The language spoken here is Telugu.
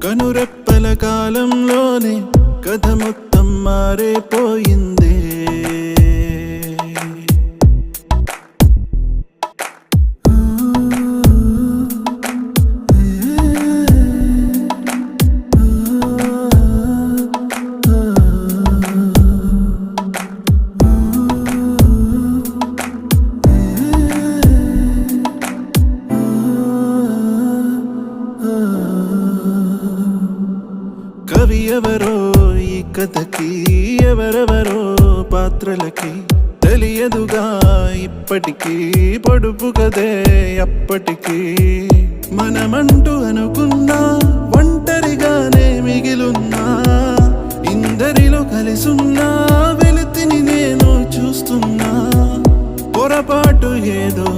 కనురెప్పల కాలంలోనే కథ మొత్తం మారిపోయిందే. కవి ఎవరో ఈ కథకి, ఎవరెవరో పాత్రలకి తెలియదుగా ఇప్పటికీ, పొడుపు కదే అప్పటికీ. మనమంటూ అనుకున్నా ఒంటరిగానే మిగిలున్నా, ఇందరిలో కలిసున్నా వెలితిని నేను చూస్తున్నా. పొరపాటు ఏదో